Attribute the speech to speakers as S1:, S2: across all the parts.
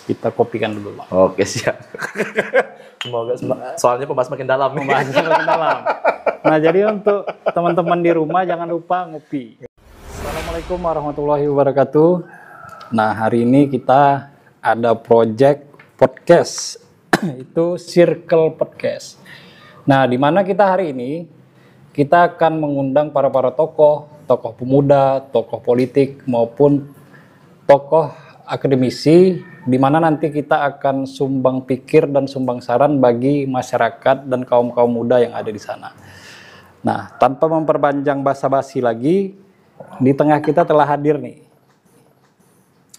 S1: Kita kopikan dulu, Bang.
S2: Oke, siap. Semoga soalnya pembahas makin dalam.
S1: Pembahasan makin dalam. Nah, jadi untuk teman-teman di rumah jangan lupa ngopi. Assalamualaikum warahmatullahi wabarakatuh. Nah, hari ini kita ada project podcast. Itu Circle Podcast. Nah, di mana kita hari ini kita akan mengundang para tokoh pemuda, tokoh politik maupun tokoh akademisi, di mana nanti kita akan sumbang pikir dan sumbang saran bagi masyarakat dan kaum-kaum muda yang ada di sana. Nah, tanpa memperpanjang basa-basi lagi, di tengah kita telah hadir nih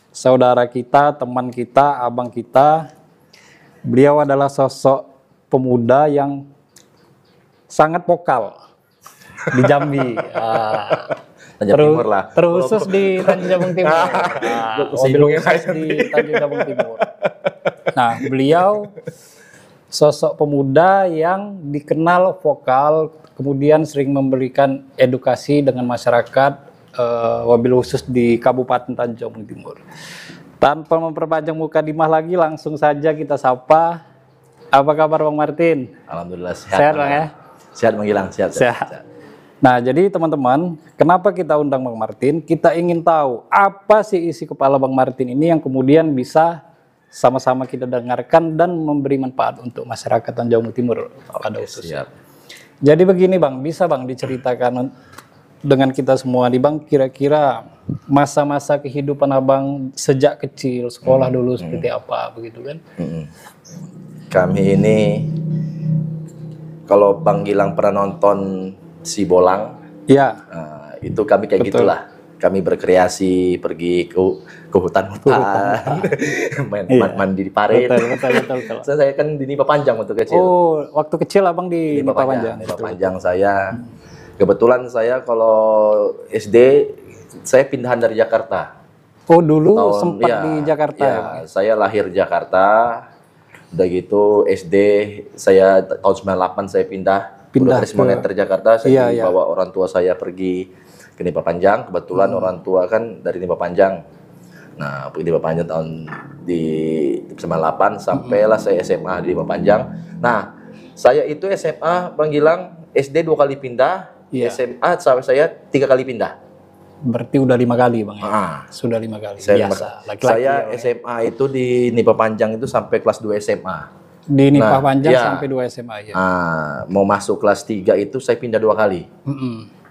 S1: saudara kita, teman kita, abang kita. Beliau adalah sosok pemuda yang sangat vokal di Jambi.
S2: Timur lah.
S1: Terkhusus di Tanjung Jabung Timur. Mobil khusus di Tanjung Jabung Timur. Nah, beliau sosok pemuda yang dikenal vokal, kemudian sering memberikan edukasi dengan masyarakat, wabil khusus di Kabupaten Tanjung Jabung Timur. Tanpa memperpanjang muka dimah lagi, langsung saja kita sapa. Apa kabar Bang Martin?
S2: Alhamdulillah sehat.
S1: Sehat Bang ya?
S2: Sehat menghilang, sehat.
S1: Nah, jadi teman-teman, kenapa kita undang Bang Martin? Kita ingin tahu apa sih isi kepala Bang Martin ini yang kemudian bisa sama-sama kita dengarkan dan memberi manfaat untuk masyarakat Tanjung Timur pada khususnya. Jadi begini Bang, bisa Bang diceritakan dengan kita semua nih Bang, kira-kira masa-masa kehidupan Abang sejak kecil, sekolah dulu seperti apa, begitu kan?
S2: Kami ini, kalau Bang Gilang pernah nonton Si Bolang,
S1: ya,
S2: itu kami kayak
S1: betul.
S2: gitulah. Kami berkreasi, pergi ke hutan-hutan, mandi di parit.
S1: Betul.
S2: Saya kan di Nipa Panjang waktu kecil.
S1: Oh, waktu kecil Abang di Nipa Panjang.
S2: Nipa Panjang saya. Kebetulan saya kalau SD, saya pindahan dari Jakarta.
S1: Oh, dulu sempat di Jakarta.
S2: Ya, saya lahir Jakarta. Udah gitu SD, saya tahun 98 saya pindah dari Moneter Jakarta. Saya bawa orang tua saya pergi ke Nipa Panjang. Kebetulan orang tua kan dari Nipa Panjang. Nah, pergi Nipa Panjang tahun di 98 sampailah saya SMA di Nipa Panjang. Nah, saya itu SMA Bang Gilang SD 2 kali pindah, SMA sampai saya 3 kali pindah.
S1: Berarti udah 5 kali Bang ya? Sudah 5 kali. Biasa. Laki-laki
S2: saya SMA itu di Nipa Panjang itu sampai kelas 2 SMA.
S1: Di Nipa Panjang sampai 2 SMA ya.
S2: Mau masuk kelas 3 itu saya pindah 2 kali.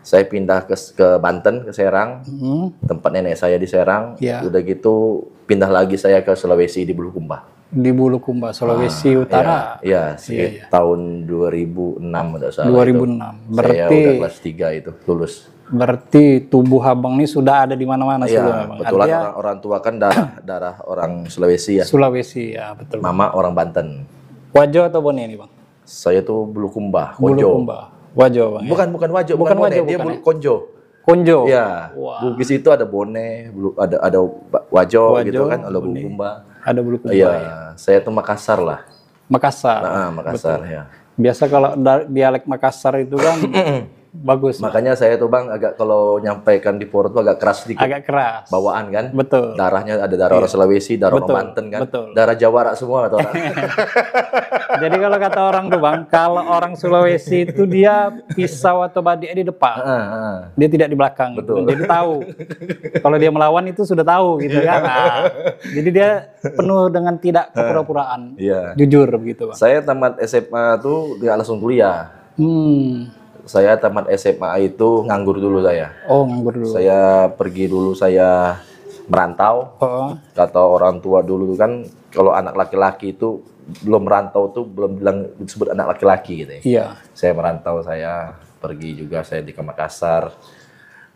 S2: Saya pindah ke Banten, ke Serang. Tempat nenek saya di Serang. Udah gitu pindah lagi saya ke Sulawesi di Bulukumba.
S1: Di Bulukumba, Sulawesi Utara.
S2: Iya, tahun 2006 udah salah.
S1: 2006.
S2: Berarti saya udah kelas 3 itu lulus.
S1: Berarti tubuh Abang ini sudah ada di mana-mana sebelumnya Bang.
S2: Betulan orang tua kan darah orang Sulawesi ya.
S1: Sulawesi ya, betul.
S2: Mama orang Banten.
S1: Wajo atau Bone ini Bang?
S2: Saya tuh Bulukumba, Konjo.
S1: Bulukumba. Wajo Bang.
S2: Bukan Wajo, bukan Bone, dia Konjo.
S1: Konjo.
S2: Iya. Bugis itu ada Bone, ada Wajo gitu kan, ada Bulukumba.
S1: Ada Bulukumba.
S2: Iya, saya tuh Makassar lah.
S1: Makassar.
S2: Makassar ya.
S1: Biasa kalau dialek Makassar itu kan bagus.
S2: Makanya saya tuh Bang agak kalau nyampaikan di forum tuh agak keras sedikit.
S1: Agak keras.
S2: Bawaan kan?
S1: Betul.
S2: Darahnya ada darah orang Sulawesi, darah orang Banten kan?
S1: Betul.
S2: Darah Jawara semua kata orang.
S1: Jadi kalau kata orang tuh Bang, kalau orang Sulawesi itu dia pisau atau badik di depan. Dia tidak di belakang.
S2: Betul.
S1: Jadi tahu. Kalau dia melawan itu sudah tahu gitu kan. Jadi dia penuh dengan tidak kepura-puraan. Jujur begitu Bang.
S2: Saya tamat SMA tuh nggak langsung kuliah. Saya tamat SMA itu nganggur dulu saya.
S1: Oh, nganggur dulu.
S2: Saya pergi dulu, saya merantau. Kata orang tua dulu kan, kalau anak laki-laki itu belum merantau tuh belum bilang disebut anak laki-laki gitu ya.
S1: Iya.
S2: Saya merantau, saya pergi juga, saya di Makassar.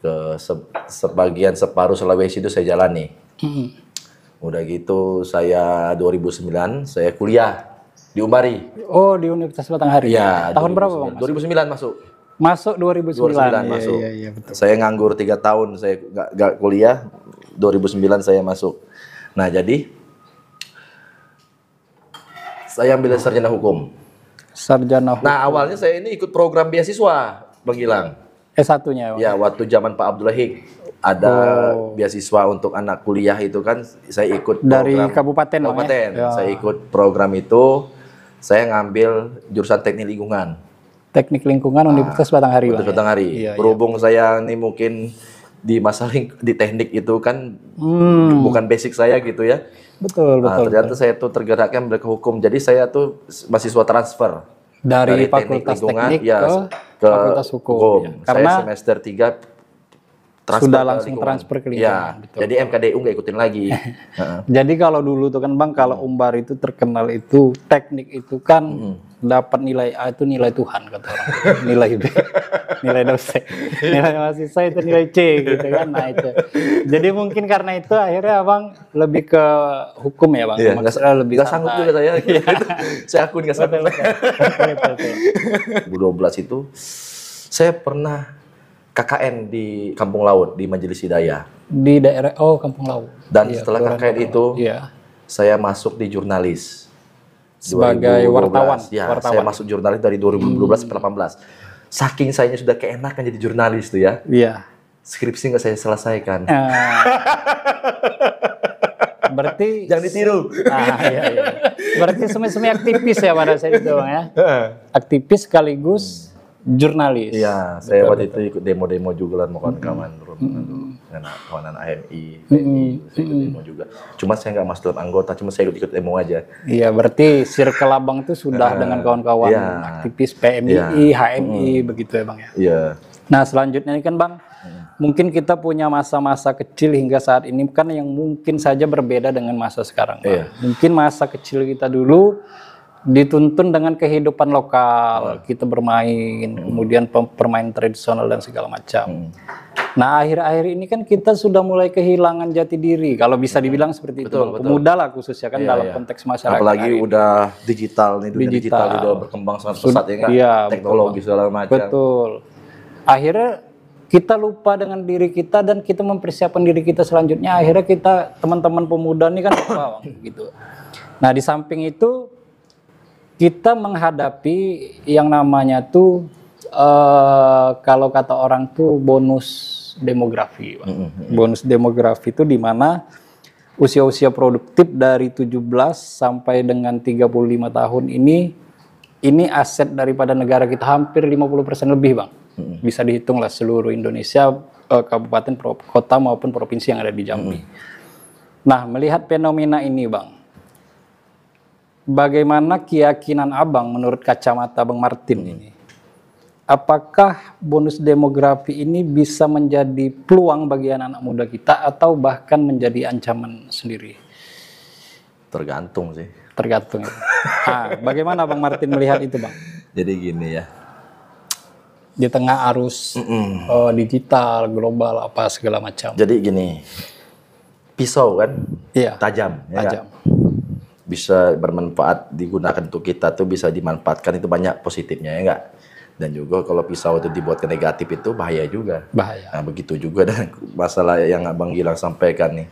S2: Ke sebagian separuh Sulawesi itu saya jalani. Udah gitu saya 2009 saya kuliah di Umbari.
S1: Oh, di Universitas Batanghari.
S2: Iya.
S1: Tahun berapa Bang?
S2: 2009 masuk.
S1: Masuk 2009
S2: masuk.
S1: Iya, betul.
S2: Saya nganggur 3 tahun, saya nggak kuliah. 2009 saya masuk. Nah, jadi saya ambil sarjana hukum.
S1: Sarjana hukum.
S2: Nah, awalnya saya ini ikut program beasiswa, Bang Gilang.
S1: S1-nya.
S2: Ya, waktu zaman Pak Abdullah Hik. ada beasiswa untuk anak kuliah itu kan, saya ikut
S1: dari
S2: program,
S1: kabupaten.
S2: Ya? Saya ikut program itu, saya ngambil jurusan teknik lingkungan.
S1: Teknik lingkungan Universitas Batanghari.
S2: Universitas Batanghari. Berhubung saya ini mungkin di di teknik itu kan bukan basic saya gitu ya.
S1: Betul.
S2: Ternyata saya tuh tergerakkan ke hukum. Jadi saya tuh mahasiswa transfer
S1: dari Fakultas Teknik ke Fakultas Hukum. Ya. Karena
S2: saya semester 3
S1: sudah langsung transfer ke lingkungan.
S2: Ya, jadi MKDU nggak ikutin lagi.
S1: Jadi kalau dulu tuh kan Bang, kalau Umbar itu terkenal itu teknik itu kan dapat nilai A itu nilai Tuhan kata orang. Nilai B, nilai dosen. Nilai mahasiswa itu nilai C gitu kan. Nah itu. Jadi mungkin karena itu akhirnya Abang lebih ke hukum ya Bang.
S2: Iya,
S1: maksudnya lebih
S2: nggak sanggup juga saya. Saya akun nggak sanggup. 2012 itu saya pernah KKN di Kampung Laut di Majelis Hidayah.
S1: Di daerah Kampung Laut.
S2: Dan setelah KKN itu, saya masuk di jurnalis.
S1: Sebagai
S2: 2012,
S1: wartawan.
S2: Ya, saya masuk jurnalis dari 2012 sampai 2018. Saking saya sudah keenakan jadi jurnalis tuh ya.
S1: Iya.
S2: Skripsi nggak saya selesaikan.
S1: Berarti
S2: jangan ditiru.
S1: Iya. Berarti semi aktivis ya pada saat itu Bang ya. Aktivis sekaligus jurnalis.
S2: Iya, saya waktu itu ikut demo-demo juga lah, mau kawan-kawan kawanan AMI, PMI, saya ikut demo juga. Cuma saya nggak masuk dalam anggota, cuma saya ikut demo aja.
S1: Iya, berarti circle Abang itu sudah dengan kawan-kawan aktivis PMI, HMI, begitu ya Bang ya.
S2: Iya.
S1: Nah selanjutnya ini kan Bang, mungkin kita punya masa-masa kecil hingga saat ini kan yang mungkin saja berbeda dengan masa sekarang. Bang. Mungkin masa kecil kita dulu dituntun dengan kehidupan lokal, kita bermain, kemudian permainan tradisional dan segala macam. Nah akhir-akhir ini kan kita sudah mulai kehilangan jati diri, kalau bisa dibilang seperti itu. Pemuda lah khususnya kan dalam konteks masyarakat.
S2: Apalagi udah digital nih, dunia digital udah berkembang sangat pesat ya kan, teknologi segala macam. Betul.
S1: Akhirnya kita lupa dengan diri kita dan kita mempersiapkan diri kita selanjutnya. Akhirnya kita teman-teman pemuda ini kan lupa gitu. Nah di samping itu kita menghadapi yang namanya tuh kalau kata orang tuh bonus demografi. Bonus demografi itu di mana usia-usia produktif dari 17 sampai dengan 35 tahun ini aset daripada negara kita hampir 50% lebih Bang. Bisa dihitung lah seluruh Indonesia, kabupaten, kota maupun provinsi yang ada di Jambi. Nah melihat fenomena ini Bang, bagaimana keyakinan Abang menurut kacamata Bang Martin ini? Apakah bonus demografi ini bisa menjadi peluang bagi anak-anak muda kita atau bahkan menjadi ancaman sendiri?
S2: Tergantung sih.
S1: Tergantung. Bagaimana Bang Martin melihat itu Bang?
S2: Jadi gini ya.
S1: Di tengah arus digital, global, apa segala macam.
S2: Jadi gini, pisau kan tajam. Ya tajam. Kan? Bisa bermanfaat digunakan untuk kita tuh bisa dimanfaatkan itu banyak positifnya ya enggak. Dan juga kalau pisau itu dibuat ke negatif itu bahaya juga. Bahaya. Nah, begitu juga dan masalah yang Abang Gilang sampaikan nih.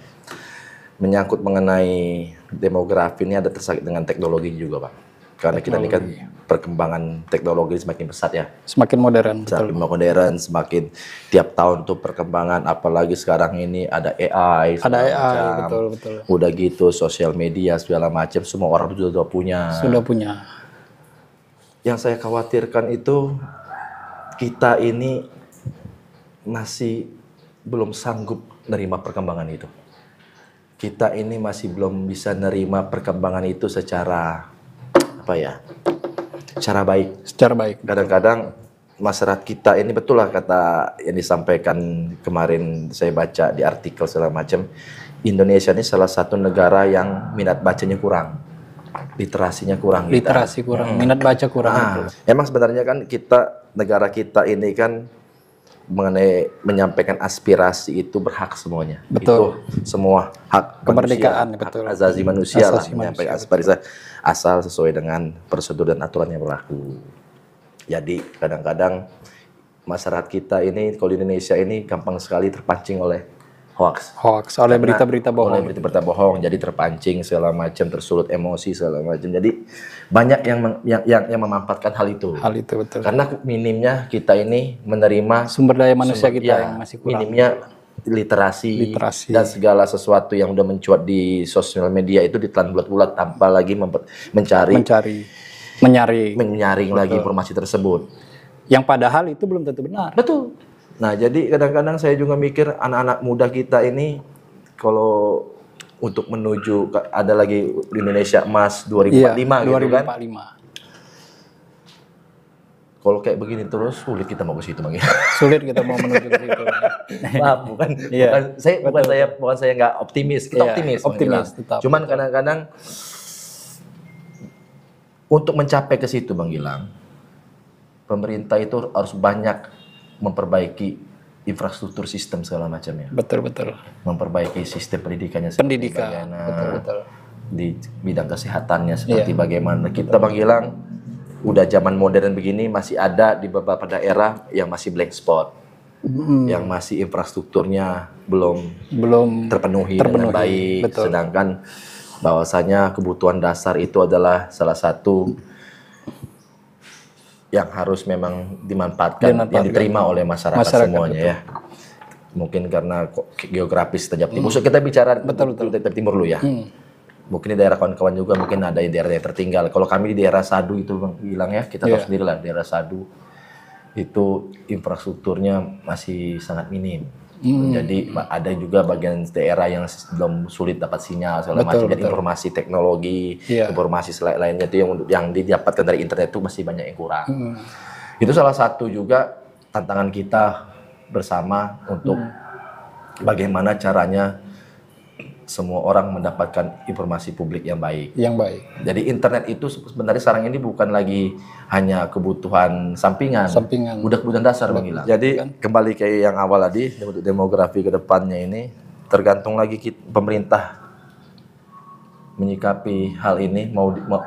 S2: Menyangkut mengenai demografi ini ada tersangkut dengan teknologi juga, Bang. Karena kita ini kan perkembangan teknologi semakin pesat ya. Semakin modern. Semakin modern, semakin tiap tahun tuh perkembangan. Apalagi sekarang ini ada AI. Ada AI, betul. Udah gitu sosial media segala macam, semua orang sudah punya. Sudah punya. Yang saya khawatirkan itu kita ini masih belum sanggup nerima perkembangan itu. Kita ini masih belum bisa nerima perkembangan itu secara secara baik. Secara baik. Kadang-kadang masyarakat kita ini betul lah kata yang disampaikan kemarin saya baca di artikel segala macam. Indonesia ini salah satu negara yang minat bacanya kurang. Literasinya kurang. Literasi kurang, minat baca kurang. Emang sebenarnya kan negara kita ini kan mengenai menyampaikan aspirasi itu berhak semuanya. Betul. Itu semua hak kemerdekaan, manusia, betul. Hak asasi manusia lah menyampaikan aspirasi asal sesuai dengan prosedur dan aturan yang berlaku. Jadi kadang-kadang masyarakat kita ini kalau di Indonesia ini gampang sekali terpancing oleh hoax oleh berita-berita bohong. Oleh berita-berita bohong, jadi terpancing segala macam, tersulut emosi segala macam. Jadi banyak yang memanfaatkan hal itu. Hal itu betul. Karena minimnya kita ini menerima sumber daya manusia kita yang masih kurang. Minimnya literasi dan segala sesuatu yang udah mencuat di sosial media itu ditelan bulat-bulat tanpa lagi menyaring lagi informasi tersebut.
S1: Yang padahal itu belum tentu benar.
S2: Betul. Nah, jadi kadang-kadang saya juga mikir anak-anak muda kita ini kalau untuk menuju ada lagi di Indonesia Emas 2045 gitu
S1: 2045.
S2: kan. Kalau kayak begini terus sulit kita mau ke situ, Bang.
S1: Sulit kita mau menuju ke situ.
S2: Maaf, bukan saya nggak optimis. Kita optimis.
S1: Tetap.
S2: Cuman kadang-kadang untuk mencapai ke situ, Bang Gilang, pemerintah itu harus banyak memperbaiki infrastruktur sistem segala macamnya.
S1: Betul.
S2: Memperbaiki sistem pendidikannya.
S1: Pendidikan. Betul.
S2: Di bidang kesehatannya seperti bagaimana kita, Bang Gilang, udah zaman modern begini masih ada di beberapa daerah yang masih blank spot, yang masih infrastrukturnya belum terpenuhi dengan baik.
S1: Betul.
S2: Sedangkan bahwasanya kebutuhan dasar itu adalah salah satu yang harus memang dimanfaatkan, yang diterima oleh masyarakat semuanya, ya. Mungkin karena geografis Tajab Timur. Kita bicara Tajab Timur dulu ya. Mungkin di daerah kawan-kawan juga mungkin ada di daerah yang tertinggal. Kalau kami di daerah Sadu itu Bang bilang ya, kita tahu sendiri lah daerah Sadu itu infrastrukturnya masih sangat minim. Jadi ada juga bagian daerah yang belum sulit dapat sinyal segala macam. Jadi informasi teknologi, informasi lainnya itu yang didapatkan dari internet itu masih banyak yang kurang. Itu salah satu juga tantangan kita bersama untuk bagaimana caranya semua orang mendapatkan informasi publik yang baik. Jadi internet itu sebenarnya sekarang ini bukan lagi hanya kebutuhan sampingan. Udah kebutuhan dasar Bang Gilang. Jadi kembali ke yang awal tadi, untuk demografi ke depannya ini tergantung lagi pemerintah menyikapi hal ini.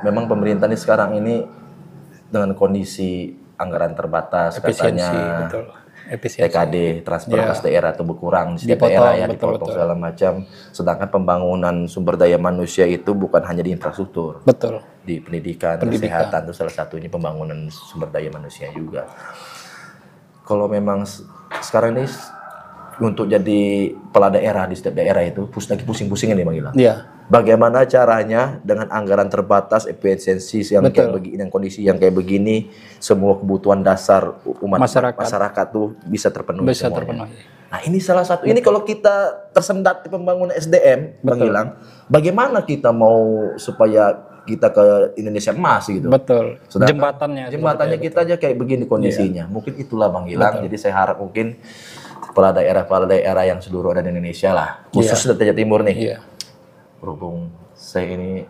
S2: Memang pemerintah ini sekarang ini dengan kondisi anggaran terbatas, katanya TKD transfer kas daerah itu berkurang di setiap daerah ya, dipotong segala macam. Sedangkan pembangunan sumber daya manusia itu bukan hanya di infrastruktur, di pendidikan, kesehatan itu salah satunya pembangunan sumber daya manusia juga. Kalau memang sekarang ini untuk jadi kepala daerah di setiap daerah itu lagi pusing-pusingin nih Bang Gilang. Bagaimana caranya dengan anggaran terbatas, efisiensi yang kayak begini, yang kondisi yang kayak begini, semua kebutuhan dasar umat masyarakat tuh bisa terpenuhi semuanya. Nah ini salah satu, ini kalau kita tersendat di pembangunan SDM, Bang Gilang, bagaimana kita mau supaya kita ke Indonesia Emas gitu. Jembatannya kita aja kayak begini kondisinya. Mungkin itulah Bang Gilang, jadi saya harap mungkin kepala daerah yang seluruh ada di Indonesia lah, khusus Tajab Timur nih. Berhubung saya ini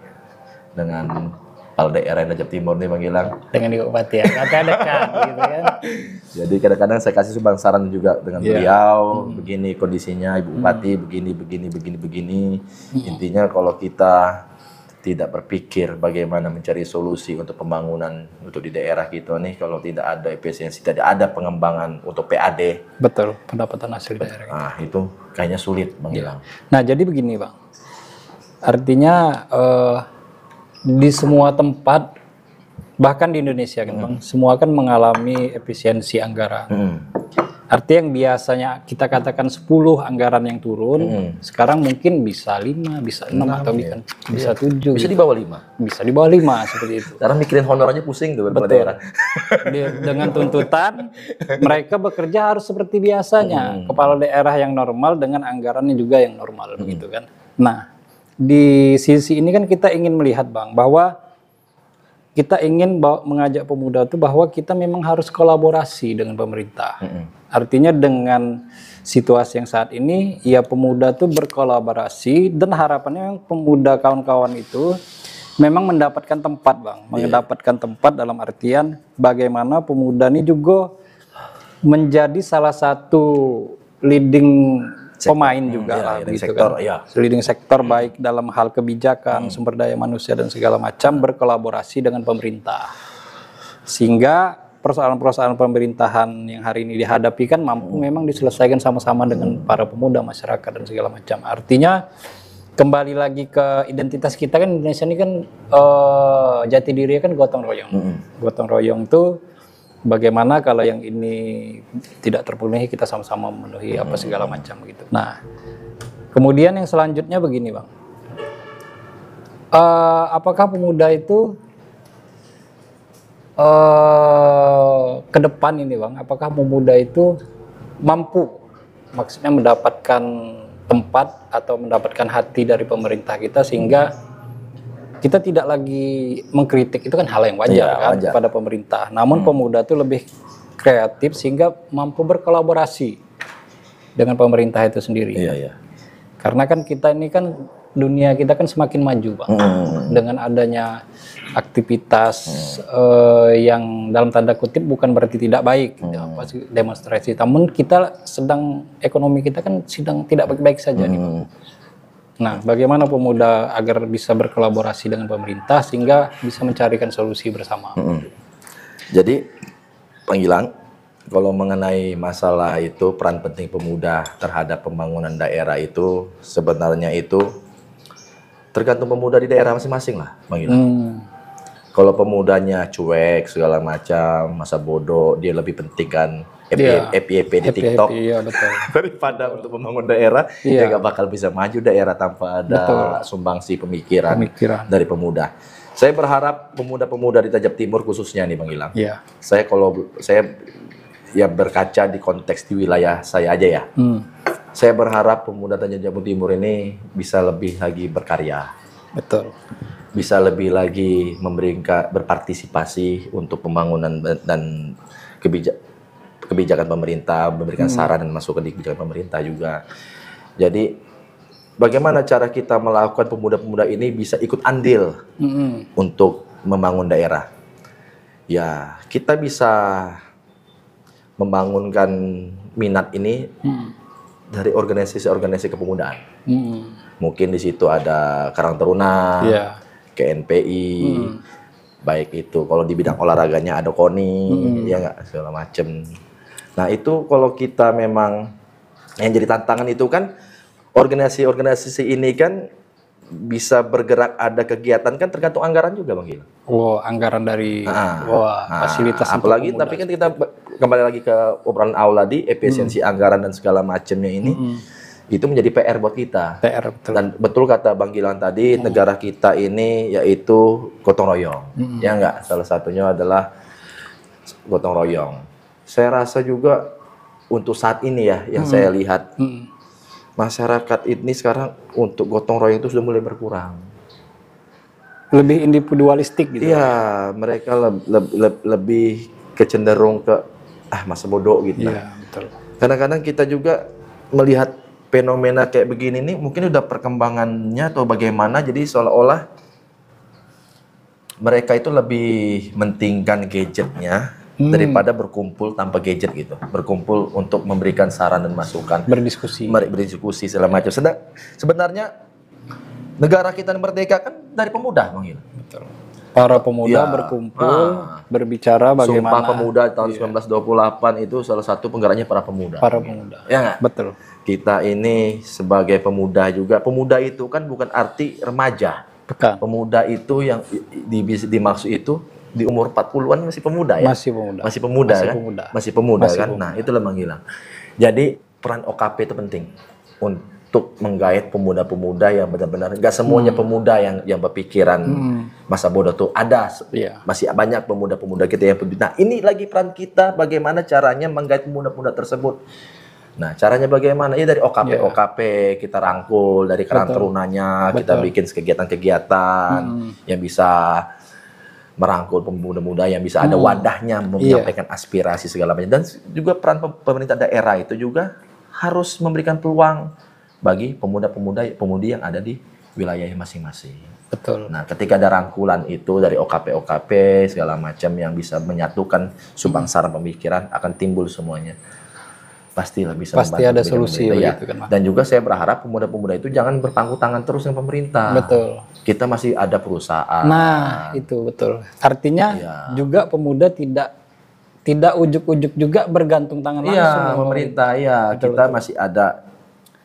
S2: dengan kepala daerah Tajab Timur nih Bang Gilang,
S1: dengan Ibu Bupati ya, dekat gitu kan.
S2: Jadi kadang-kadang saya kasih sumbang saran juga dengan beliau, begini kondisinya Ibu Bupati, begini. Intinya kalau kita tidak berpikir bagaimana mencari solusi untuk pembangunan untuk di daerah kita nih, kalau tidak ada efisiensi, tidak ada pengembangan untuk PAD.
S1: Pendapatan hasil daerah.
S2: Nah itu kayaknya sulit Bang Gilang.
S1: Nah jadi begini Bang, artinya di semua tempat, bahkan di Indonesia kan Bang, semua kan mengalami efisiensi anggaran. Artinya yang biasanya kita katakan 10 anggaran yang turun, sekarang mungkin bisa 5, bisa 6 atau bisa 7.
S2: Bisa di bawah 5.
S1: Bisa di bawah 5 seperti itu.
S2: Karena mikirin honor aja pusing tuh daerah.
S1: Dengan tuntutan mereka bekerja harus seperti biasanya, kepala daerah yang normal dengan anggarannya juga yang normal begitu kan. Nah, di sisi ini kan kita ingin melihat Bang, bahwa kita ingin mengajak pemuda itu bahwa kita memang harus kolaborasi dengan pemerintah. Artinya dengan situasi yang saat ini, ya pemuda itu berkolaborasi dan harapannya pemuda kawan-kawan itu memang mendapatkan tempat Bang. Mendapatkan tempat dalam artian bagaimana pemuda ini juga menjadi salah satu leading pemain juga lah, gitu kan. Leading sektor baik dalam hal kebijakan, sumber daya manusia dan segala macam, berkolaborasi dengan pemerintah. Sehingga persoalan-persoalan pemerintahan yang hari ini dihadapi kan mampu memang diselesaikan sama-sama dengan para pemuda, masyarakat dan segala macam. Artinya kembali lagi ke identitas kita kan, Indonesia ini kan jati diri kan gotong royong. Gotong royong itu bagaimana kalau yang ini tidak terpenuhi, kita sama-sama memenuhi apa segala macam gitu. Nah, kemudian yang selanjutnya begini Bang, apakah pemuda itu ke depan ini Bang, apakah pemuda itu mampu, maksudnya mendapatkan tempat atau mendapatkan hati dari pemerintah kita sehingga kita tidak lagi mengkritik, itu kan hal yang wajar kan wajar. Pada pemerintah. Namun pemuda itu lebih kreatif sehingga mampu berkolaborasi dengan pemerintah itu sendiri. Karena kan kita ini kan dunia kita kan semakin maju Bang. Dengan adanya aktivitas yang dalam tanda kutip bukan berarti tidak baik, demonstrasi. Namun kita sedang, ekonomi kita kan sedang tidak baik-baik saja nih Bang. Nah, bagaimana pemuda agar bisa berkolaborasi dengan pemerintah sehingga bisa mencarikan solusi bersama?
S2: Jadi, Bang Gilang, kalau mengenai masalah itu peran penting pemuda terhadap pembangunan daerah itu sebenarnya itu tergantung pemuda di daerah masing-masing lah, Bang Gilang. Kalau pemudanya cuek segala macam, masa bodoh, dia lebih pentingkan FYP di TikTok daripada untuk membangun daerah, dia nggak bakal bisa maju daerah tanpa ada sumbangsi pemikiran dari pemuda. Saya berharap pemuda-pemuda di Tajab Timur khususnya nih Bang Gilang. Saya berkaca di konteks di wilayah saya aja ya. Saya berharap pemuda Tajab Timur ini bisa lebih lagi berkarya. Bisa lebih lagi berpartisipasi untuk pembangunan dan kebijakan pemerintah, memberikan saran dan masukan di kebijakan pemerintah juga. Jadi bagaimana cara kita melakukan pemuda-pemuda ini bisa ikut andil untuk membangun daerah? Ya, kita bisa membangunkan minat ini dari organisasi-organisasi kepemudaan. Mungkin di situ ada Karang Taruna, KNPI, baik itu kalau di bidang olahraganya ada KONI, ya nggak, segala macem. Nah itu kalau kita memang yang jadi tantangan itu kan organisasi-organisasi ini kan bisa bergerak, ada kegiatan kan tergantung anggaran juga Bang Gil.
S1: Anggaran dari fasilitas.
S2: Apalagi tapi kan kita kembali lagi ke obrolan awal tadi, efisiensi anggaran dan segala macamnya ini itu menjadi PR buat kita.
S1: Betul.
S2: Dan betul kata Bang Gilang tadi, negara kita ini yaitu gotong royong. Ya enggak, salah satunya adalah gotong royong. Saya rasa juga untuk saat ini ya, yang saya lihat masyarakat ini sekarang untuk gotong royong itu sudah mulai berkurang.
S1: Lebih individualistik gitu.
S2: Iya, mereka lebih kecenderung ke masa bodoh gitu.
S1: Iya, betul.
S2: Kadang-kadang kita juga melihat fenomena kayak begini nih, mungkin udah perkembangannya atau bagaimana, jadi seolah-olah mereka itu lebih mentingkan gadgetnya daripada berkumpul tanpa gadget gitu, berkumpul untuk memberikan saran dan masukan, berdiskusi segala macam. Sebenarnya negara kita merdeka kan dari pemuda, Bang Gil.
S1: Betul. Para pemuda berkumpul, berbicara bagaimana.
S2: Sumpah Pemuda tahun 1928 itu salah satu penggeraknya para pemuda.
S1: Para pemuda.
S2: Ya nggak?
S1: Betul.
S2: Kita ini sebagai pemuda juga, pemuda itu kan bukan arti remaja.
S1: Bukan.
S2: Pemuda itu yang dimaksud itu di umur 40-an masih pemuda ya?
S1: Masih pemuda.
S2: Masih pemuda kan? Masih pemuda kan? Nah, itulah Bang Gilang. Jadi peran OKP itu penting untuk menggait pemuda-pemuda yang benar-benar, nggak semuanya pemuda yang berpikiran masa bodoh tuh ada. Masih banyak pemuda-pemuda kita yang peduli. Nah, ini lagi peran kita bagaimana caranya menggait pemuda-pemuda tersebut. Nah, caranya bagaimana? Ya dari OKP kita rangkul, dari Karang Tarunanya kita bikin kegiatan-kegiatan yang bisa merangkul pemuda-pemuda, yang bisa ada wadahnya menyampaikan aspirasi segala macam. Dan juga peran pemerintah daerah itu juga harus memberikan peluang bagi pemudi yang ada di wilayah masing-masing.
S1: Betul.
S2: Nah, ketika ada rangkulan itu dari OKP segala macam yang bisa menyatukan sumbang saran pemikiran, akan timbul semuanya. Pastilah bisa
S1: pasti ada solusi begitu kan,
S2: Dan juga saya berharap pemuda-pemuda itu jangan berpangku tangan terus dengan pemerintah.
S1: Betul.
S2: Kita masih ada perusahaan.
S1: Nah, itu betul. Artinya juga pemuda tidak ujuk-ujuk juga bergantung tangan langsung
S2: sama pemerintah. Iya, kita masih ada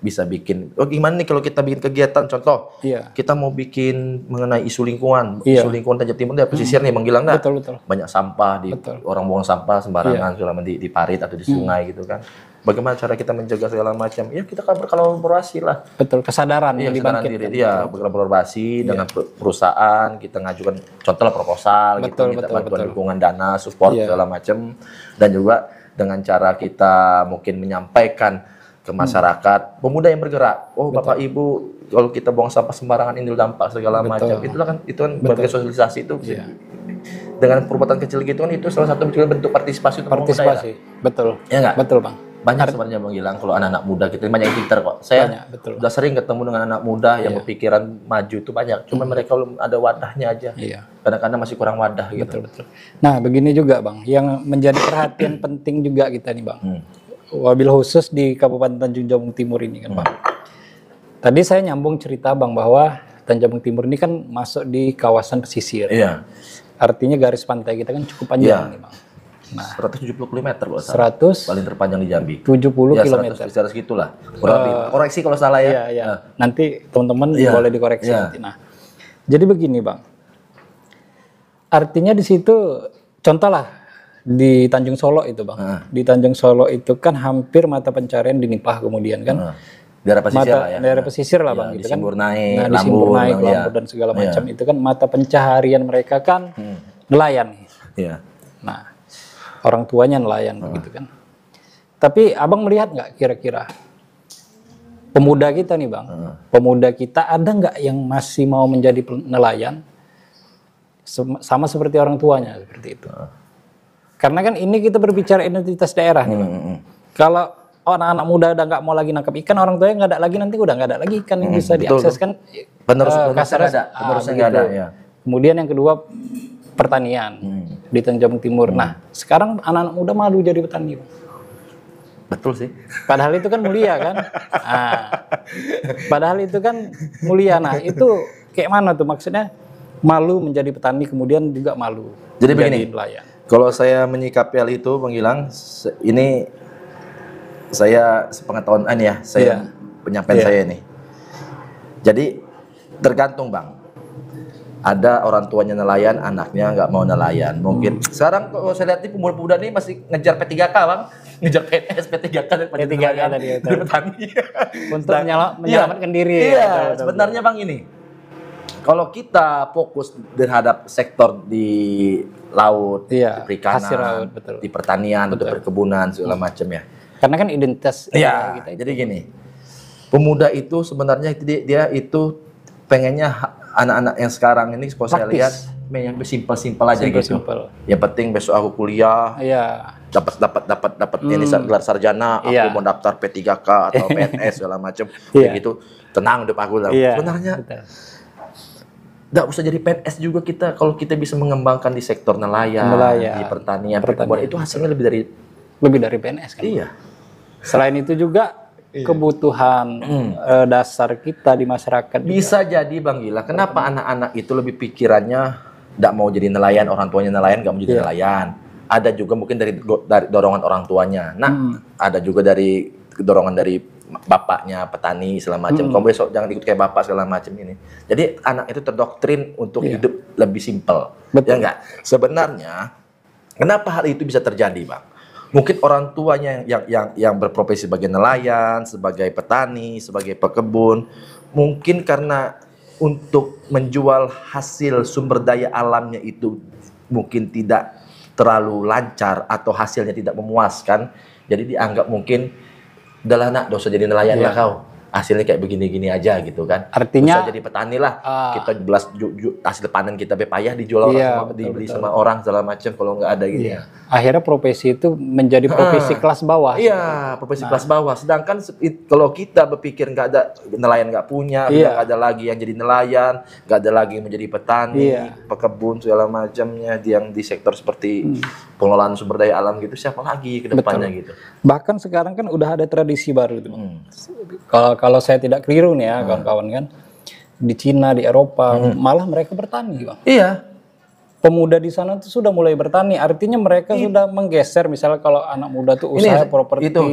S2: bisa bikin. Oh gimana nih kalau kita bikin kegiatan? Contoh, kita mau bikin mengenai isu lingkungan. Isu lingkungan Tanjung Timur, pesisir nih Bang Gilang,
S1: betul.
S2: Banyak sampah orang buang sampah sembarangan selama di parit atau di sungai gitu kan. Bagaimana cara kita mencegah segala macam? Ya kita kan berkolaborasi lah.
S1: Betul, kesadaran yang
S2: diri.
S1: dibangkitkan.
S2: Iya, berkolaborasi dengan perusahaan, kita ngajukan contoh lah proposal, gitu, minta bantuan dukungan dana, support segala macam, dan juga dengan cara kita mungkin menyampaikan ke masyarakat, pemuda yang bergerak. Oh, Bapak Ibu, kalau kita buang sampah sembarangan ini dampak segala macam. Itu kan berbagai sosialisasi itu. Dengan perbuatan kecil gitu kan itu salah satu bentuk partisipasi untuk pemuda.
S1: Betul.
S2: Ya enggak?
S1: Betul, Bang.
S2: Banyak sebenarnya Bang Gilang, kalau anak-anak muda kita banyak yang pintar kok. Saya udah sering ketemu dengan anak muda yang berpikiran maju itu banyak. Cuma mereka belum ada wadahnya aja. Kadang-kadang masih kurang wadah gitu.
S1: Betul. Nah, begini juga Bang, yang menjadi perhatian penting juga kita nih Bang. Wabil khusus di Kabupaten Tanjung Jabung Timur ini kan Bang. Tadi saya nyambung cerita Bang bahwa Tanjung Jabung Timur ini kan masuk di kawasan pesisir. Artinya garis pantai kita kan cukup panjang nih Bang.
S2: Nah, 170 km loh.
S1: 100
S2: paling terpanjang di Jambi.
S1: 70 km.
S2: Secara segitulah. Koreksi kalau salah ya.
S1: Nanti teman-teman boleh dikoreksi nanti. Nah, jadi begini Bang. Artinya di situ contoh lah di Tanjung Solo itu Bang. Di Tanjung Solo itu kan hampir mata pencarian di Nipah kemudian kan.
S2: Daerah pesisir lah ya.
S1: Daerah pesisir lah Bang.
S2: Di
S1: gitu
S2: Simbur
S1: kan.
S2: naik,
S1: di Simbur naik, Lambur dan segala macam. Itu kan mata pencaharian mereka kan nelayan. Nah, orang tuanya nelayan begitu kan. Tapi Abang melihat nggak kira-kira pemuda kita nih Bang, pemuda kita ada nggak yang masih mau menjadi nelayan sama seperti orang tuanya seperti itu? Karena kan ini kita berbicara identitas daerah nih Bang. Kalau anak-anak muda udah nggak mau lagi nangkap ikan, orang tuanya nggak ada lagi, nanti udah nggak ada lagi ikan yang bisa diakses kan.
S2: Penerusnya nggak ada.
S1: Kemudian yang kedua pertanian di Tanjung Timur. Nah, sekarang anak-anak muda malu jadi petani.
S2: Betul sih.
S1: Padahal itu kan mulia kan. Padahal itu kan mulia. Nah, itu kayak mana tuh maksudnya? Malu menjadi petani kemudian juga malu.
S2: Jadi begini,
S1: nelayan.
S2: Kalau saya menyikapi hal itu, Bang Gilang, ini saya sepengetahuan penyampaian saya ini. Jadi tergantung Bang. Ada orang tuanya nelayan, anaknya nggak mau nelayan. Mungkin sekarang kalau saya lihat nih pemuda-pemuda ini masih ngejar P3K Bang, ngejar PNS, P3K dan
S1: P3K tadi
S2: petani.
S1: Untuk menyelamatkan diri.
S2: Iya, sebenarnya Bang ini, kalau kita fokus terhadap sektor di laut, di perikanan, di pertanian, atau perkebunan segala macam ya. Karena kan identitas kita. Jadi gini, pemuda itu sebenarnya dia itu pengennya anak-anak yang sekarang ini kalau saya lihat yang simpel-simpel aja gitu. Yang penting besok aku kuliah, dapat ini gelar sarjana, aku mau daftar P3K atau PNS segala macam, gitu. Tenang hidup aku lah. Sebenarnya nggak usah jadi PNS juga kita, kalau kita bisa mengembangkan di sektor nelayan. Di pertanian, perkebunan itu hasilnya lebih dari PNS kan. Iya.
S1: Selain itu juga kebutuhan dasar kita di masyarakat
S2: bisa juga. Jadi Bang Gila, kenapa anak-anak itu lebih pikirannya tidak mau jadi nelayan, orang tuanya nelayan nggak mau jadi nelayan. Ada juga mungkin dari dorongan orang tuanya. Nah, ada juga dari dorongan dari bapaknya petani segala macam. Kamu besok jangan ikut kayak bapak segala macam ini. Jadi anak itu terdoktrin untuk hidup lebih simpel. Ya enggak? Sebenarnya kenapa hal itu bisa terjadi, Bang? Mungkin orang tuanya yang berprofesi sebagai nelayan, sebagai petani, sebagai pekebun, mungkin karena untuk menjual hasil sumber daya alamnya itu mungkin tidak terlalu lancar atau hasilnya tidak memuaskan, jadi dianggap mungkin udahlah nak, dosa jadi nelayan lah kau. Hasilnya kayak begini-gini aja gitu kan.
S1: Artinya
S2: bisa jadi petani lah. Kita belas hasil panen kita bepayah dijual orang, dibeli sama orang segala macam kalau nggak ada gitu.
S1: Akhirnya profesi itu menjadi profesi kelas bawah.
S2: Iya, profesi kelas bawah. Sedangkan kalau kita berpikir nggak ada nelayan nggak punya, nggak ada lagi yang jadi nelayan, nggak ada lagi yang menjadi petani, pekebun segala macamnya, yang di sektor seperti pengelolaan sumber daya alam gitu, siapa lagi ke depannya gitu.
S1: Bahkan sekarang kan udah ada tradisi baru itu. Kalau saya tidak keliru nih ya kawan-kawan kan, di Cina, di Eropa, malah mereka bertani Bang.
S2: Iya.
S1: pemuda di sana tuh sudah mulai bertani. Artinya mereka sudah menggeser, misalnya kalau anak muda tuh usaha properti.
S2: Itu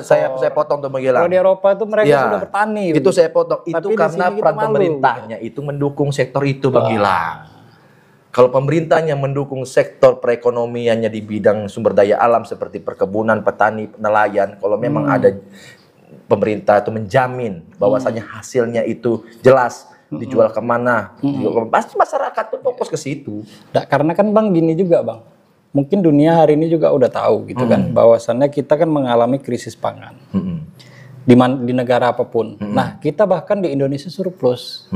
S2: saya potong tuh Bang Gilang.
S1: Kalau di Eropa itu mereka sudah bertani.
S2: Itu saya potong. Itu
S1: tapi
S2: karena peran pemerintahnya itu mendukung sektor itu Bang Gilang. Kalau pemerintahnya mendukung sektor perekonomiannya di bidang sumber daya alam seperti perkebunan, petani, nelayan, kalau memang ada pemerintah itu menjamin bahwasanya hasilnya itu jelas dijual kemana, pasti masyarakat tuh fokus ke situ.
S1: Nah, karena kan Bang gini juga Bang, mungkin dunia hari ini juga udah tahu gitu kan, bahwasannya kita kan mengalami krisis pangan. Di negara apapun. Nah, kita bahkan di Indonesia surplus.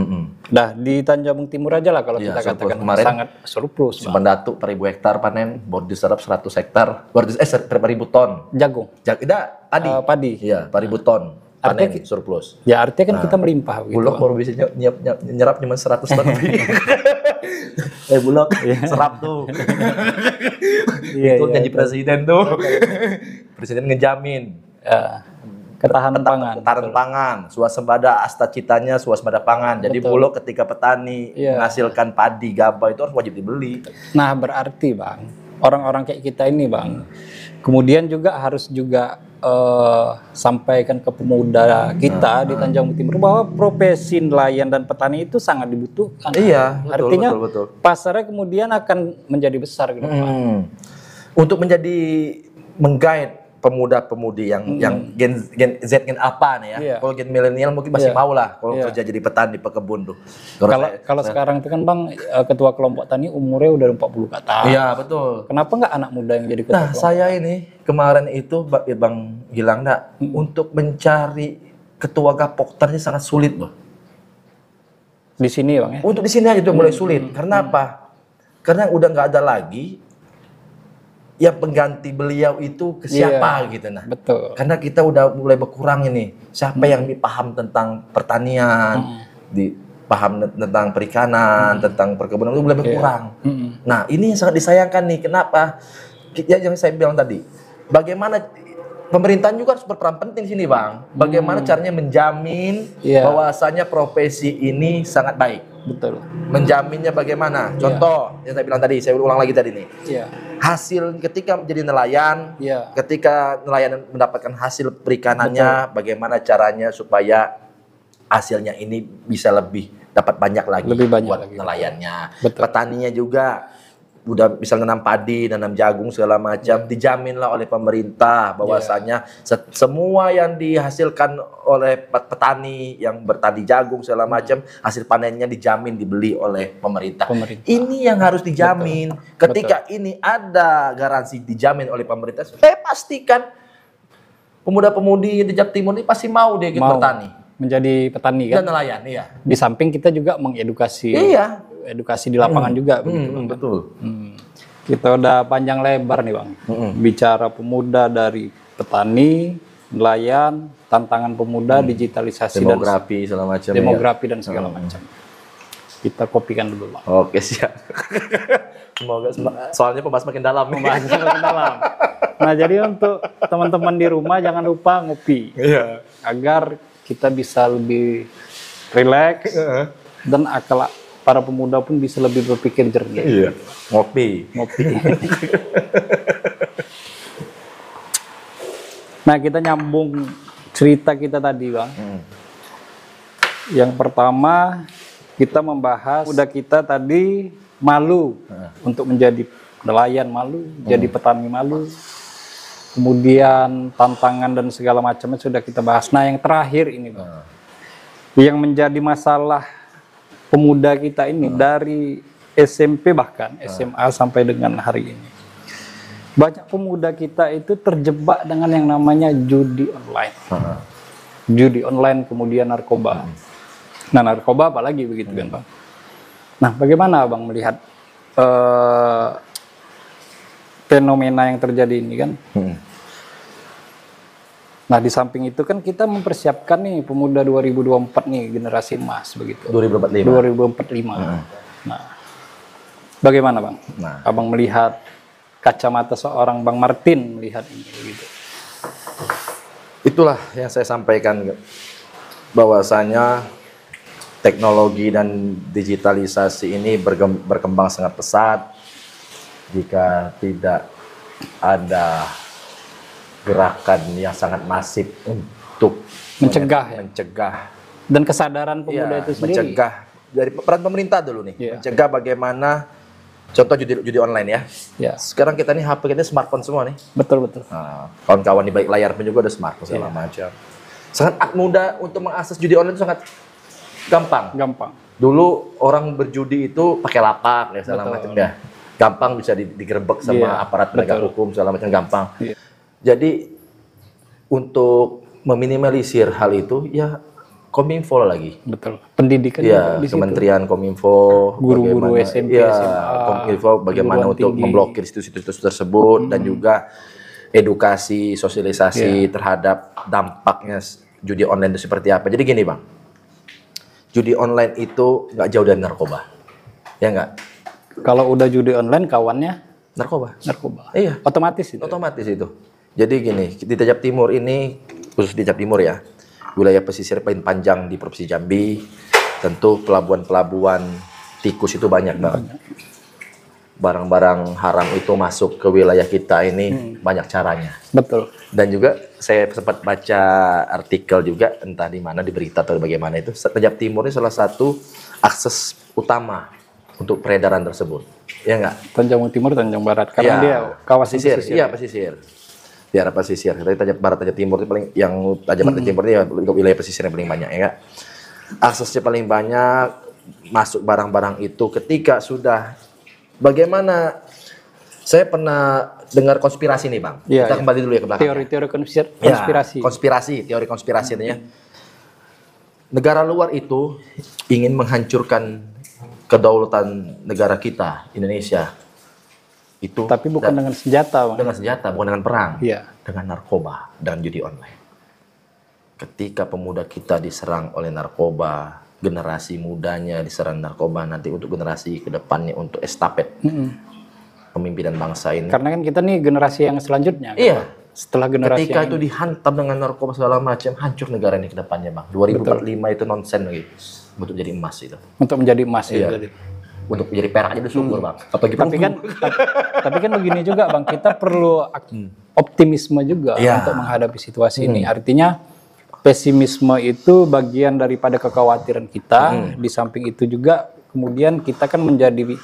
S1: Nah, di Tanjung Timur aja lah kalau kita katakan sangat surplus.
S2: Sembendatu 1.000 hektar panen, baru diserap 100 hektar, 1.000 ton.
S1: Jagung. Padi.
S2: Iya, 4.000 ton panen surplus.
S1: Ya, artinya kan kita melimpah.
S2: Bulog baru bisa nyerap cuma 100 ton lebih. Bulog serap tuh. Itu janji presiden tuh. Presiden ngejamin.
S1: Ketahanan
S2: pangan, swasembada, asta citanya swasembada pangan. Jadi Bulog ketika petani menghasilkan padi, gabah itu harus wajib dibeli.
S1: Nah, berarti Bang, orang-orang kayak kita ini Bang, kemudian juga harus sampaikan ke pemuda kita di Tanjung Timur bahwa profesi nelayan dan petani itu sangat dibutuhkan.
S2: Iya, betul,
S1: artinya
S2: betul.
S1: Pasarnya kemudian akan menjadi besar gitu Pak.
S2: Untuk menggait pemuda-pemudi yang gen Z gen apa nih ya. Kalau gen milenial mungkin masih mau lah kalau kerja jadi petani pekebun tuh.
S1: Kalau sekarang itu kan Bang, ketua kelompok tani umurnya udah 40 ke atas.
S2: Iya, betul.
S1: Kenapa nggak anak muda yang jadi ketua kelompok?
S2: Saya ini kemarin itu Bang Gilang untuk mencari ketua gapokter ini sangat sulit loh.
S1: Di sini Bang ya.
S2: Untuk di sini aja udah mulai sulit. Karena apa? Karena udah nggak ada lagi ya pengganti beliau itu ke siapa gitu nah.
S1: Betul.
S2: Karena kita udah mulai berkurang ini. Siapa yang paham tentang pertanian, paham tentang perikanan, tentang perkebunan itu mulai berkurang. Nah, ini yang sangat disayangkan nih. Kenapa? Yang saya bilang tadi. Bagaimana pemerintahan juga harus berperan penting di sini, Bang. Bagaimana caranya menjamin bahwasanya profesi ini sangat baik.
S1: Betul.
S2: Menjaminnya bagaimana? Contoh yang saya bilang tadi, saya ulang lagi tadi nih. Hasil ketika menjadi nelayan, ketika nelayan mendapatkan hasil perikanannya, bagaimana caranya supaya hasilnya ini bisa lebih dapat banyak lagi buat nelayannya. Petaninya juga udah bisa nanam padi, nanam jagung segala macam, dijaminlah oleh pemerintah bahwasanya semua yang dihasilkan oleh petani yang bertani jagung segala macam, hasil panennya dijamin dibeli oleh pemerintah. Ini yang harus dijamin. Ketika ini ada garansi dijamin oleh pemerintah, saya pastikan pemuda-pemudi di Jawa Timur ini pasti mau dia bertani.
S1: Menjadi petani kan?
S2: Dan nelayan,
S1: Di samping kita juga mengedukasi. Edukasi di lapangan juga begitu Bang.
S2: Betul.
S1: Kita udah panjang lebar nih Bang. Bicara pemuda dari petani, nelayan, tantangan pemuda, digitalisasi
S2: demografi dan segala macam.
S1: Demografi dan segala macam. Kita kopikan dulu Bang.
S2: Oke, siap. Semoga soalnya pembahas makin dalam.
S1: Nah, jadi untuk teman-teman di rumah jangan lupa ngopi. Agar kita bisa lebih rileks dan para pemuda pun bisa lebih berpikir jernih. Ngopi. Nah, kita nyambung cerita kita tadi, Bang. Yang pertama, kita membahas udah kita tadi malu untuk menjadi nelayan, malu, jadi petani malu. Kemudian tantangan dan segala macamnya sudah kita bahas. Nah, yang terakhir ini, Bang. Yang menjadi masalah pemuda kita ini dari SMP bahkan SMA sampai dengan hari ini. Banyak pemuda kita itu terjebak dengan yang namanya judi online. Judi online kemudian narkoba. Nah, narkoba apalagi begitu kan, Bang. Nah, bagaimana Bang melihat fenomena yang terjadi ini kan? Nah, di samping itu kan kita mempersiapkan nih pemuda 2024 nih, generasi emas begitu. 2045. Nah, bagaimana Bang? Abang melihat kacamata seorang Bang Martin melihat ini begitu.
S2: Itulah yang saya sampaikan, bahwasanya teknologi dan digitalisasi ini berkembang sangat pesat. Jika tidak ada gerakan yang sangat masif untuk
S1: mencegah dan kesadaran pemuda itu sendiri.
S2: Mencegah dari peran pemerintah dulu nih, mencegah bagaimana contoh judi online ya. Sekarang kita nih HP kita smartphone semua nih.
S1: Betul.
S2: Nah, kawan-kawan di balik layar pun juga ada smartphone segala macam. Sangat mudah untuk mengakses judi online itu sangat gampang. Dulu orang berjudi itu pakai lapak ya segala macam ya. Gampang bisa digerebek sama aparat penegak hukum segala macam gampang. Jadi untuk meminimalisir hal itu ya Kominfo lagi.
S1: Betul. Pendidikan
S2: ya, Kementerian Kominfo,
S1: guru-guru SMP, SMA,
S2: Kominfo bagaimana untuk memblokir situs-situs tersebut dan juga edukasi, sosialisasi terhadap dampaknya judi online itu seperti apa. Jadi gini Bang, judi online itu nggak jauh dari narkoba, ya nggak?
S1: Kalau udah judi online kawannya
S2: narkoba.
S1: Iya. Otomatis
S2: itu. Jadi gini, di Tajab Timur ini, khusus di Tajab Timur ya, wilayah pesisir paling panjang di Provinsi Jambi, tentu pelabuhan-pelabuhan tikus itu banyak Bang. Barang-barang haram itu masuk ke wilayah kita ini banyak caranya.
S1: Betul.
S2: Dan juga saya sempat baca artikel juga, entah di mana, di berita atau bagaimana itu, Tajab Timur ini salah satu akses utama untuk peredaran tersebut. Ya nggak?
S1: Tanjung Timur, Tanjung Barat. Karena dia kawasan pesisir.
S2: Iya, pesisir. Di arah pesisir. Tapi Tajab Barat, Tajab Timur itu paling, yang Tajab Barat, Tajab Timur ini wilayah pesisir yang paling banyak, ya nggak? Aksesnya paling banyak, masuk barang-barang itu ketika sudah, bagaimana, saya pernah dengar konspirasi nih Bang. Kita kembali dulu ya ke belakang.
S1: Teori-teori konspirasi.
S2: Teori konspirasi itu ya. Negara luar itu ingin menghancurkan kedaulatan negara kita, Indonesia. Itu
S1: tapi bukan dengan senjata, Bang.
S2: Dengan senjata, bukan dengan perang.
S1: Iya.
S2: Dengan narkoba dan judi online. Ketika pemuda kita diserang oleh narkoba, generasi mudanya diserang narkoba, nanti untuk generasi ke depannya untuk estafet pemimpinan bangsa ini.
S1: Karena kan kita nih generasi yang selanjutnya.
S2: Iya.
S1: Kan? Setelah generasi
S2: ketika itu dihantam dengan narkoba segala macam, hancur negara ini ke depannya, Bang. 2045 itu nonsen lagi. Untuk menjadi emas itu.
S1: Untuk menjadi emas
S2: iya. Itu. Untuk menjadi perak aja udah syukur, Bang.
S1: Tapi kan begini juga, Bang. Kita perlu optimisme juga untuk menghadapi situasi ini. Artinya pesimisme itu bagian daripada kekhawatiran kita. Di samping itu juga kemudian kita kan menjadi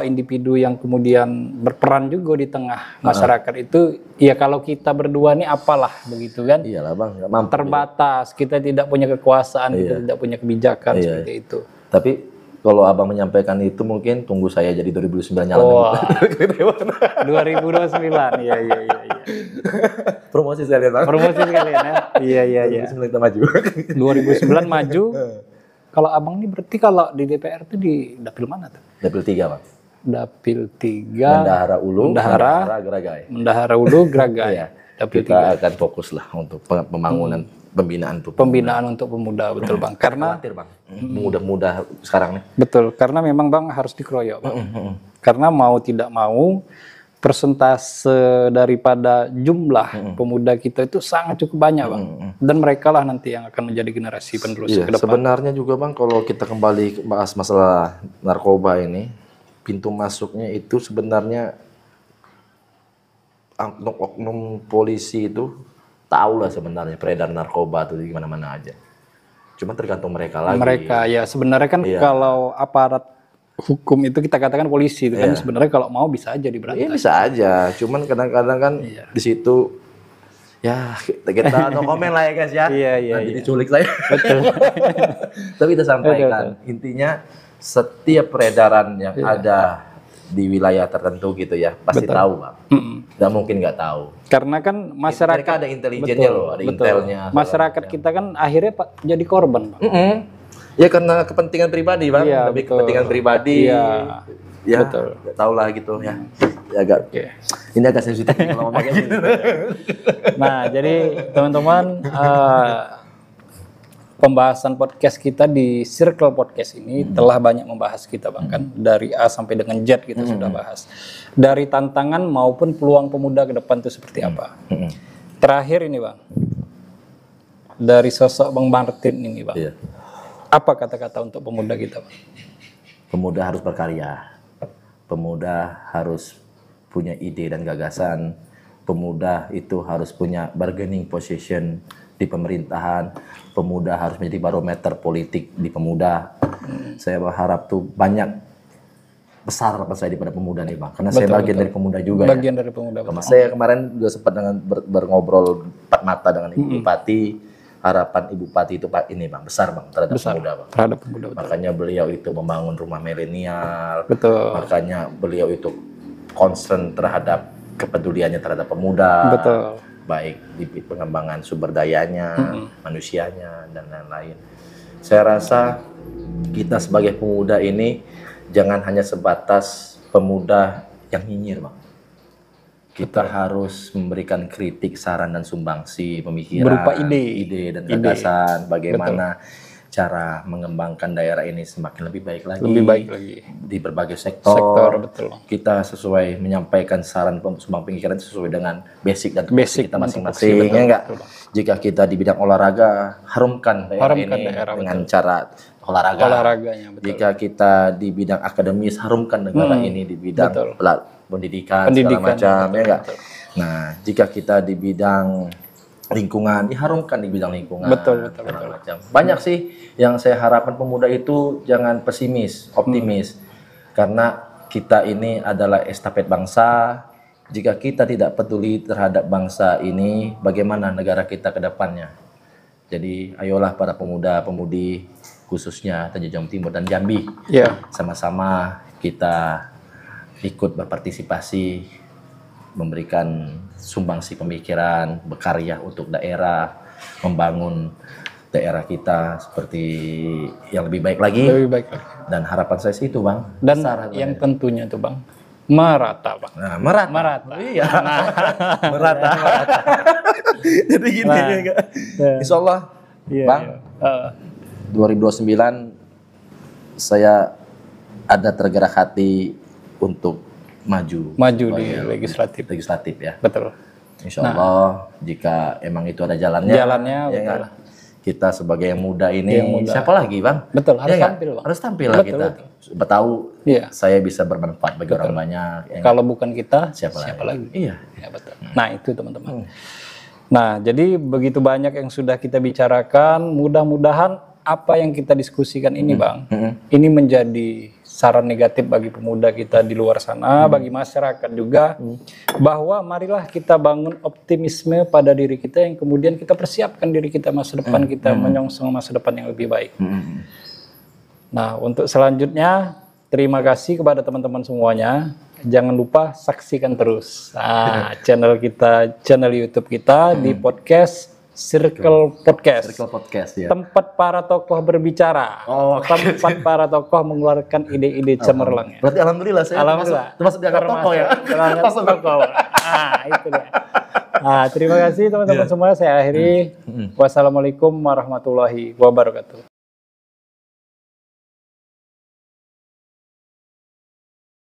S1: individu yang kemudian berperan juga di tengah masyarakat itu. Ya kalau kita berdua nih apalah begitu kan?
S2: Iyalah Bang, nggak mampu.
S1: Terbatas, kita tidak punya kekuasaan, kita tidak punya kebijakan seperti itu.
S2: Tapi kalau Abang menyampaikan itu mungkin tunggu saya jadi 2009 nyala.
S1: 2029, iya.
S2: Promosi sekalian, Bang.
S1: Promosi sekalian ya. Iya.
S2: 2009 kita maju.
S1: 2009 maju. Kalau Abang ini berarti kalau di DPR itu di dapil mana tuh?
S2: Dapil 3, Bang.
S1: Dapil 3.
S2: Bendahara Ulu, Bendahara Geragai.
S1: Bendahara Ulu, Geragai.
S2: Iya. Kita akan fokus lah untuk pembangunan pembinaan untuk pemuda, betul Bang. Karena khawatir, Bang. Muda-muda sekarang nih.
S1: Betul, karena memang Bang harus dikeroyok, Bang. Karena mau tidak mau persentase daripada jumlah pemuda kita itu sangat cukup banyak, Bang. Dan mereka lah nanti yang akan menjadi generasi penerus ke depan.
S2: Sebenarnya juga, Bang, kalau kita kembali bahas masalah narkoba ini, pintu masuknya itu sebenarnya oknum polisi itu tahu lah sebenarnya peredar narkoba itu di mana-mana aja. Cuma tergantung mereka lagi.
S1: Mereka ya sebenarnya kan kalau aparat hukum itu kita katakan polisi itu kan sebenarnya kalau mau bisa aja diberantas. Iya
S2: bisa aja. Cuman kadang-kadang kan di situ ya kita no komen lah ya guys ya.
S1: Iya.
S2: Nanti diculik saya. Betul. Tapi kita sampaikan intinya setiap peredaran yang ada di wilayah tertentu gitu ya pasti tahu, Bang. Nggak mungkin nggak tahu.
S1: Karena kan masyarakat
S2: mereka ada intelijennya loh, ada intelnya.
S1: Masyarakat kita kan akhirnya jadi korban, Bang.
S2: Ya karena kepentingan pribadi, Bang. Lebih kepentingan pribadi. Ya, betul. Tahu lah gitu ya. Ya agak. Ini agak sensitif kalau ngomongnya.
S1: Nah, jadi teman-teman pembahasan podcast kita di Circle Podcast ini telah banyak membahas kita, Bang, kan dari A sampai dengan Z kita sudah bahas. Dari tantangan maupun peluang pemuda ke depan itu seperti apa. Terakhir ini, Bang. Dari sosok Bang Martin ini, Bang. Apa kata-kata untuk pemuda kita, Bang?
S2: Pemuda harus berkarya. Pemuda harus punya ide dan gagasan. Pemuda itu harus punya bargaining position di pemerintahan. Pemuda harus menjadi barometer politik di pemuda. Saya berharap tuh banyak besar harapan saya daripada pemuda nih, Bang. Karena saya bagian dari pemuda juga.
S1: Bagian dari pemuda.
S2: Saya kemarin juga sempat dengan berngobrol empat mata dengan Ibu Bupati. Harapan Ibu Bupati itu Pak ini, Bang, besar, Bang, terhadap pemuda, Bang.
S1: Terhadap pemuda. Betul.
S2: Makanya beliau itu membangun rumah milenial.
S1: Betul.
S2: Makanya beliau itu concern terhadap kepeduliannya terhadap pemuda.
S1: Betul.
S2: Baik di pengembangan sumber dayanya, manusianya, dan lain-lain. Saya rasa kita sebagai pemuda ini jangan hanya sebatas pemuda yang nyinyir, Bang. Kita harus memberikan kritik, saran, dan sumbangsi pemikiran,
S1: berupa
S2: ide dan gagasan, bagaimana cara mengembangkan daerah ini semakin lebih baik lagi, di berbagai sektor.
S1: Betul.
S2: Kita sesuai menyampaikan saran sumbang pemikiran sesuai dengan basic dan basic kita masing-masing, ya enggak? Jika kita di bidang olahraga, harumkan daerah ini dengan cara olahraganya. Jika kita di bidang akademis, harumkan negara ini di bidang pendidikan segala macam, ya enggak? Nah, jika kita di bidang lingkungan, diharumkan di bidang lingkungan.
S1: Betul.
S2: Macam. Banyak sih yang saya harapkan pemuda itu jangan pesimis, optimis. Karena kita ini adalah estafet bangsa. Jika kita tidak peduli terhadap bangsa ini, bagaimana negara kita ke depannya? Jadi, ayolah para pemuda-pemudi khususnya Tanjung Timur dan Jambi. Sama-sama kita ikut berpartisipasi, memberikan sumbangsi pemikiran, berkarya untuk daerah, membangun daerah kita seperti yang lebih baik lagi. Dan harapan saya sih itu, Bang.
S1: Dan yang tentunya tuh, Bang, merata, Bang.
S2: Nah, merata. Iya. Merata. Jadi gini ya, Insya Allah, Bang, 2029 saya ada tergerak hati untuk maju
S1: di legislatif
S2: ya.
S1: Betul.
S2: Insya Allah jika emang itu ada jalannya ya betul. Kita sebagai yang muda ini siapa lagi, Bang?
S1: Betul, harus tampil, Bang.
S2: Harus tampil lah kita. Tahu saya bisa bermanfaat bagi orang banyak.
S1: Kalau bukan kita siapa lagi?
S2: Iya.
S1: Ya, betul. Nah, itu teman-teman. Nah, jadi begitu banyak yang sudah kita bicarakan, mudah-mudahan apa yang kita diskusikan ini, Bang, ini menjadi saran negatif bagi pemuda kita di luar sana, bagi masyarakat juga, bahwa marilah kita bangun optimisme pada diri kita yang kemudian kita persiapkan diri kita masa depan kita menyongsong masa depan yang lebih baik. Nah, untuk selanjutnya, terima kasih kepada teman-teman semuanya. Jangan lupa saksikan terus channel kita, channel YouTube kita di podcast Circle Podcast.
S2: Ya.
S1: Tempat para tokoh berbicara. Tempat para tokoh mengeluarkan ide-ide cemerlang.
S2: Berarti alhamdulillah saya termasuk di akar tokoh ya.
S1: Termasuk tokoh. Itu dia. Terima kasih teman-teman semua. Saya akhiri. Wassalamualaikum warahmatullahi wabarakatuh.